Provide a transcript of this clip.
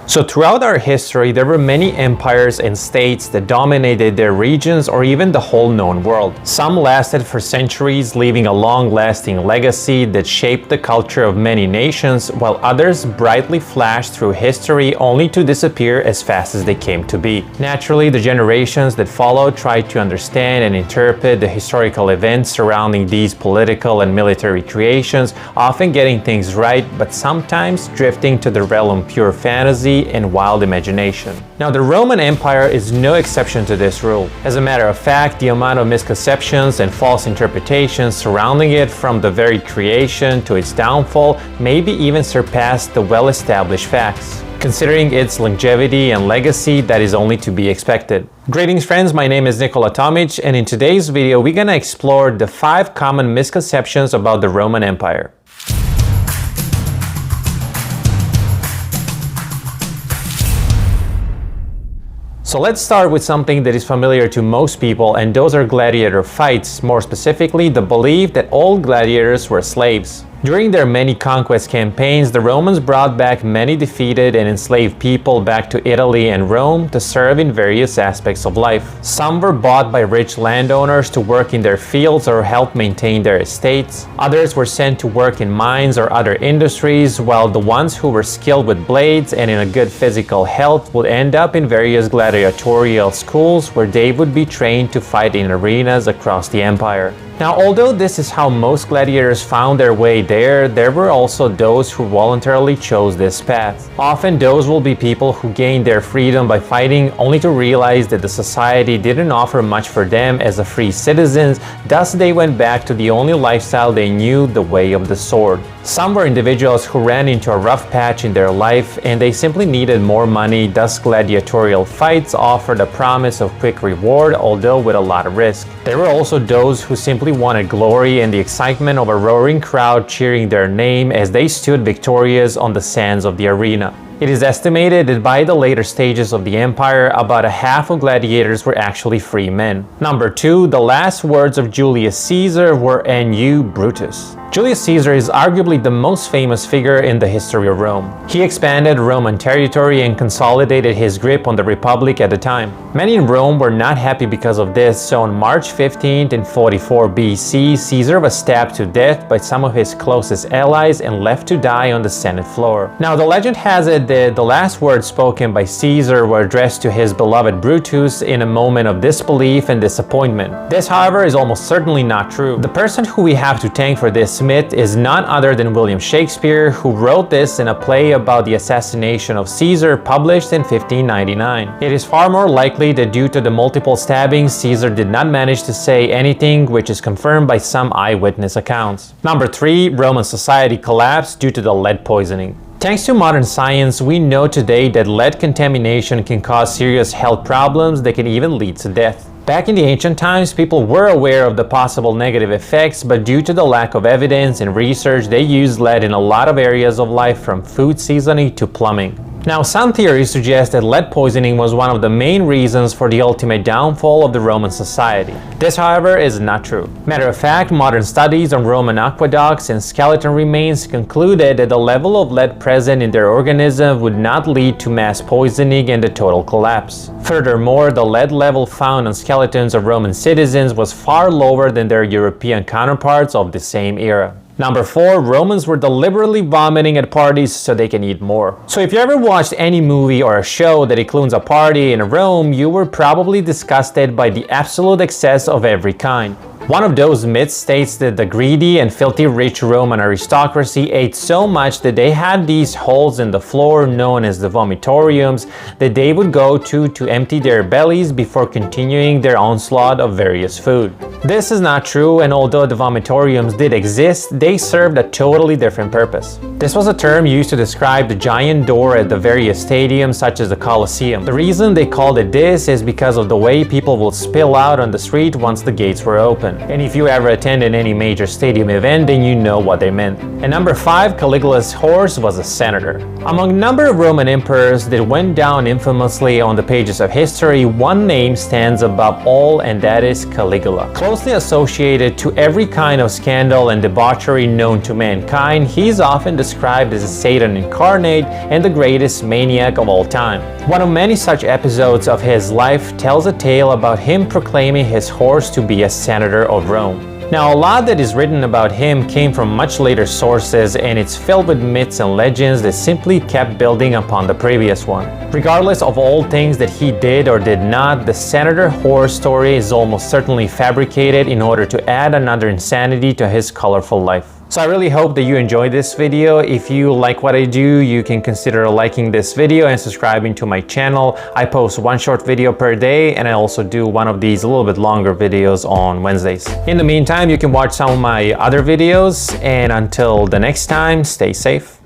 So throughout our history, there were many empires and states that dominated their regions or even the whole known world. Some lasted for centuries, leaving a long-lasting legacy that shaped the culture of many nations, while others brightly flashed through history only to disappear as fast as they came to be. Naturally, the generations that followed tried to understand and interpret the historical events surrounding these political and military creations, often getting things right, but sometimes drifting to the realm of pure fantasy and wild imagination. Now, the Roman Empire is no exception to this rule. As a matter of fact, the amount of misconceptions and false interpretations surrounding it from the very creation to its downfall maybe even surpassed the well-established facts. Considering its longevity and legacy, that is only to be expected. Greetings friends, my name is Nikola Tomic, and in today's video we're gonna explore the 5 common misconceptions about the Roman Empire. So let's start with something that is familiar to most people, and those are gladiator fights, more specifically the belief that all gladiators were slaves. During their many conquest campaigns, the Romans brought back many defeated and enslaved people back to Italy and Rome to serve in various aspects of life. Some were bought by rich landowners to work in their fields or help maintain their estates. Others were sent to work in mines or other industries, while the ones who were skilled with blades and in a good physical health would end up in various gladiatorial schools where they would be trained to fight in arenas across the empire. Now, although this is how most gladiators found their way there were also those who voluntarily chose this path. Often those will be people who gained their freedom by fighting only to realize that the society didn't offer much for them as a free citizens, thus they went back to the only lifestyle they knew, the way of the sword. Some were individuals who ran into a rough patch in their life and they simply needed more money, thus gladiatorial fights offered a promise of quick reward, although with a lot of risk. There were also those who simply wanted glory and the excitement of a roaring crowd cheering their name as they stood victorious on the sands of the arena. It is estimated that by the later stages of the empire, about a half of gladiators were actually free men. Number 2, the last words of Julius Caesar were "Nu Brutus." Julius Caesar is arguably the most famous figure in the history of Rome. He expanded Roman territory and consolidated his grip on the Republic at the time. Many in Rome were not happy because of this, so on March 15th in 44 BC, Caesar was stabbed to death by some of his closest allies and left to die on the Senate floor. Now, the legend has it that the last words spoken by Caesar were addressed to his beloved Brutus in a moment of disbelief and disappointment. This, however, is almost certainly not true. The person who we have to thank for this myth is none other than William Shakespeare, who wrote this in a play about the assassination of Caesar published in 1599. It is far more likely that due to the multiple stabbings, Caesar did not manage to say anything, which is confirmed by some eyewitness accounts. Number 3, Roman society collapsed due to the lead poisoning. Thanks to modern science, we know today that lead contamination can cause serious health problems that can even lead to death. Back in the ancient times, people were aware of the possible negative effects, but due to the lack of evidence and research, they used lead in a lot of areas of life, from food seasoning to plumbing. Now, some theories suggest that lead poisoning was one of the main reasons for the ultimate downfall of the Roman society. This, however, is not true. Matter of fact, modern studies on Roman aqueducts and skeleton remains concluded that the level of lead present in their organism would not lead to mass poisoning and a total collapse. Furthermore, the lead level found on skeletons of Roman citizens was far lower than their European counterparts of the same era. Number 4, Romans were deliberately vomiting at parties so they can eat more. So if you ever watched any movie or a show that includes a party in Rome, you were probably disgusted by the absolute excess of every kind. One of those myths states that the greedy and filthy rich Roman aristocracy ate so much that they had these holes in the floor known as the vomitoriums that they would go to empty their bellies before continuing their onslaught of various food. This is not true, and although the vomitoriums did exist, they served a totally different purpose. This was a term used to describe the giant door at the various stadiums such as the Colosseum. The reason they called it this is because of the way people would spill out on the street once the gates were open. run. And if you ever attended any major stadium event, then you know what they meant. And number 5, Caligula's horse was a senator. Among a number of Roman emperors that went down infamously on the pages of history, one name stands above all, and that is Caligula. Closely associated to every kind of scandal and debauchery known to mankind, he's often described as a Satan incarnate and the greatest maniac of all time. One of many such episodes of his life tells a tale about him proclaiming his horse to be a senator of Rome. Now, a lot that is written about him came from much later sources, and it's filled with myths and legends that simply kept building upon the previous one. Regardless of all things that he did or did not, the senator horse story is almost certainly fabricated in order to add another insanity to his colorful life. So I really hope that you enjoyed this video. If you like what I do, you can consider liking this video and subscribing to my channel. I post one short video per day, and I also do one of these a little bit longer videos on Wednesdays. In the meantime, you can watch some of my other videos, and until the next time, stay safe.